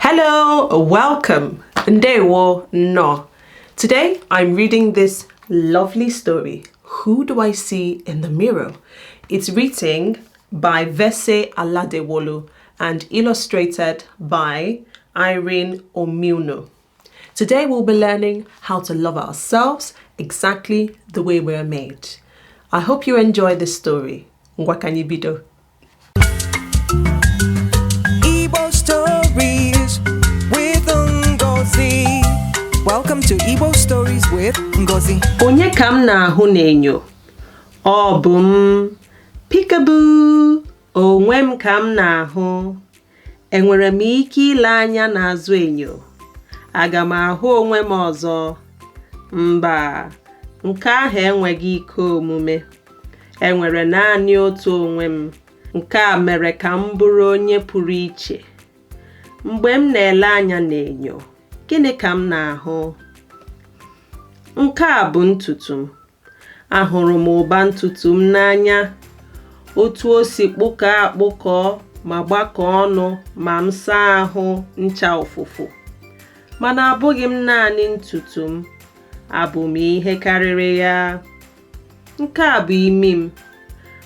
Hello, welcome. Ndewo no. Today I'm reading this lovely story. Who do I see in the mirror? It's written by Vese Aladewolu and illustrated by Irene Omiuno. Today we'll be learning how to love ourselves exactly the way we're made. I hope you enjoy this story. Ngwakanyibido. Igbo Stories with Ngozi. Welcome to Igbo Stories with Ngozi. Onye ka m na-ahụ n'enyo? Ọ bụ m. Peekaboo. Onwe m ka m na-ahụ. Enwere m ike ile anya n'azụ enyo? Aga m ahụ onwe m ọzọ? Mba, nke ahụ enweghị ike omume. Enwere naanị otu onwe m. Nke a mere ka m bụrụ onye pụrụ iche. Mgbe m na-ele anya n'enyo, gịnị ka m na-ahụ? Nke a bụ ntutu m. Ahụrụ m ụba ntutu m n'anya. Otu o si kpụkọọ akpụkọọ ma gbakọọ ọnụ ma m saa ahụ ncha ụfụfụ. Mana abụghị m naanị ntutu m. Abụ m ihe karịrị ya. Nke a bụ imi m.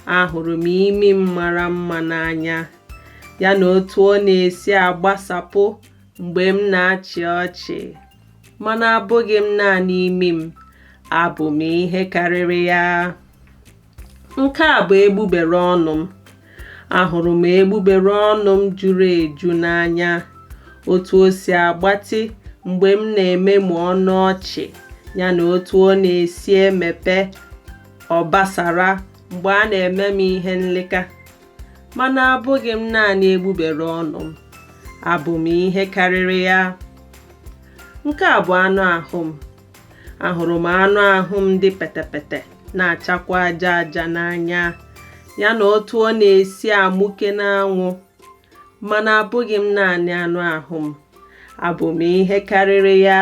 Ahụrụ m imi m mara mma n'anya. Ya na otu ọ na-esi agbasapụ mgbe m na-achị ọchị. Mana abụghị m naanị imi m. Abụ m ihe karịrị ya. Nke a bụ egbugbere ọnụ m. Ahụrụ m egbugbere ọnụ m juru eju n'anya. Otu o si agbatị mgbe m na-ememụ ọnụ ọchị. Ya na otu ọ na-esi emepe ọbasara mgbe a na-eme m ihe nleka. Mana abụghị m naanị egbugbere ọnụ m. Abụ m ihe karịrị ya. Nke a bụ anụ ahụ m. Ahụrụ m anụ ahụ m dị petepete na-achakwa aja aja n'anya. Ya na otu ọ na-esi amụke n'anwụ. Mana abụghị m naanị anụ ahụ m. Abụ m ihe karịrị ya.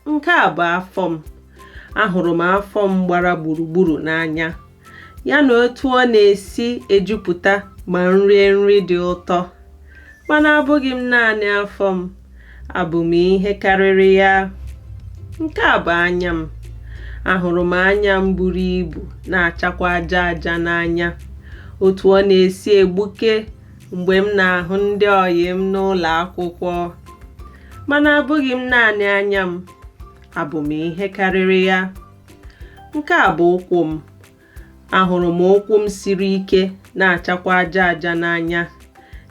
Nke a bụ afọ m. Ahụrụ m afọ m gbara gburugburu n'anya. Ya na otu ọ na-esi ejupụta ma nri dị ụtọ. Mana abụghị m naanị afọ m. Abụ m ihe karịrị ya. Nke a bụ anya m. Ahụrụ m anya m buru ibu na-achakwa aja aja n'anya. Otu ọ na-esi egbuke mgbe m na-ahụ ndị ọyị m n'ụlọ akwụkwọ. Mana abụghị m naanị anya m. Abụ m ihe karịrị ya. Nke a bụ ụkwụ m. Ahụrụ m ụkwụ m siri ike na-achakwa aja aja n'anya.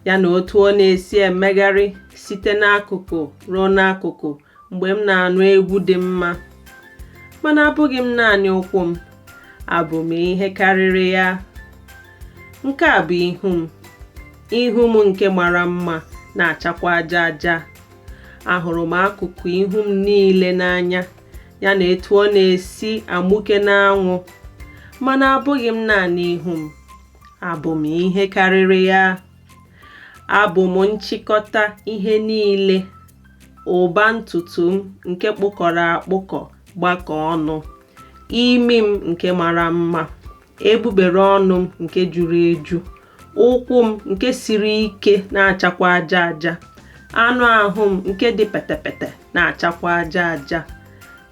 Ya na otu ọ na-esi emegharị site n'akụkụ ruo n'akụkụ mgbe m na-anụ egwu dị mma. Mana abụghị m naanị ụkwụ m. Abụ m ihe karịrị ya. Nke a bụ ihu m. Ihu m nke mara mma na-achakwa aja aja. Ahụrụ m akụkụ ihu m niile n'anya. Ya na etu ọ na-esi amụke n'anwụ. Mana abụghị m naanị ihu m. Abụ m ihe karịrị ya. Abụ m nchịkọta ihe niile. Ụba ntutu m nke kpụkọrọ akpụkọ gbakọ ọnụ. Imi m nke mara mma. Egbugbere ọnụ m nke juru eju. Ụkwụ m nke siri ike na-achakwa aja aja. Anụ ahụ m nke dị petepete na-achakwa aja aja.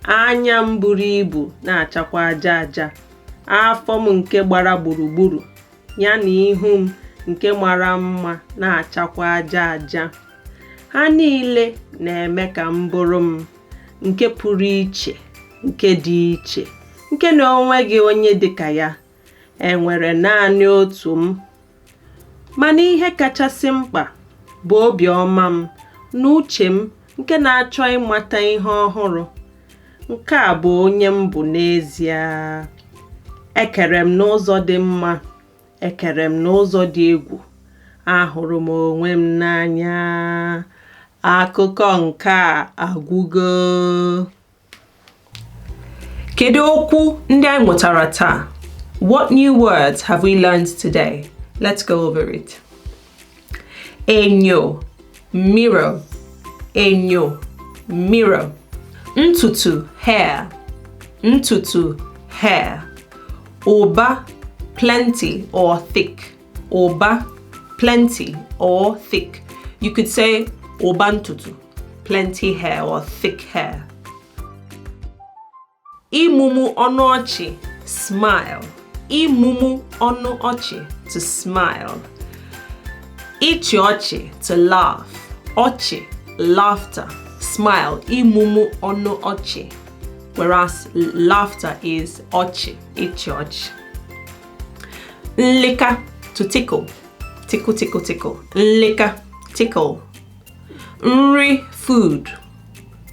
Anya m buru ibu na-achakwa aja aja. Afọ m nke gbara gburugburu. Ya na ihu m nke mara mma na-achakwa aja aja. Ha niile na-eme ka m bụrụ m. Nke pụrụ iche. Nke dị iche. Nke na onweghị onye dị ka ya. Enwere naanị otu m. Mana ihe kachasị mkpa bụ obiọma m na uche m nke na-achọ ịmata ihe ọhụrụ. Nke a bụ onye m bụ n'ezie. Ekere m n'ụzọ dị mma. Ekere m n'ụzọ dị egwu. Ahụrụ m onwe m n'anya. Akụkọ nke a agwụgo. Kedu okwu ndị anyị mụtara taa? What new words have we learned today? Let's go over it. Enyo, mirror. Enyo, mirror. Ntutu, hair. Ntutu, hair. Ụba, plenty or thick. Ụba, plenty or thick. You could say Ụbantutu, plenty hair or thick hair. Imumu ọnụ ọchị, smile. Imumu ọnụ ọchị, to smile. Ịchị ọchị, to laugh. Ọchị, laughter. Smile, imumu ọnụ ọchị. Whereas laughter is ọchị, ịchị ọchị. Nleka, to tickle. Tickle, tickle, tickle. Nleka, tickle. Nri, food.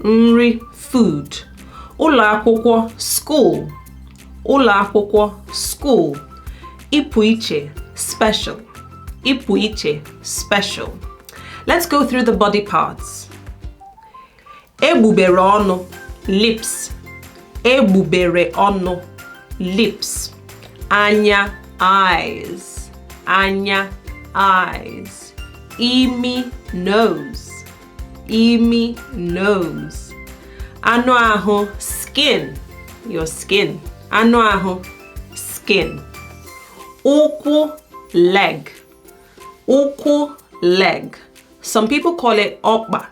Nri, food. Ụlọ akwụkwọ, school. Ụlọ akwụkwọ, school. Ịpụ iche, special. Ịpụ iche, special. Let's go through the body parts. Egbubere ọnụ, lips. Egbubere ọnụ, lips. Anya, eyes. Anya, eyes. Imi, nose. Imi, nose. Anụ ahụ, skin. Your skin. Anụ ahụ, skin. Ụkwụ, leg. Ụkwụ, leg. Some people call it ọkpa.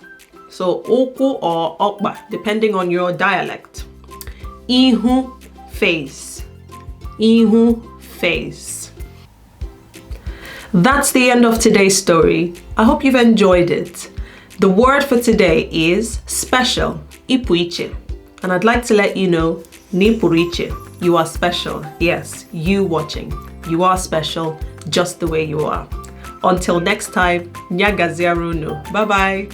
So ụkwụ or ọkpa, depending on your dialect. Ihu, face. Ihu, face. That's the end of today's story. I hope you've enjoyed it. The word for today is special, ịpụ iche. And I'd like to let you know, n'ịpụrụ iche, you are special. Yes, you watching, you are special just the way you are. Until next time, nya gaziarunu. Bye-bye.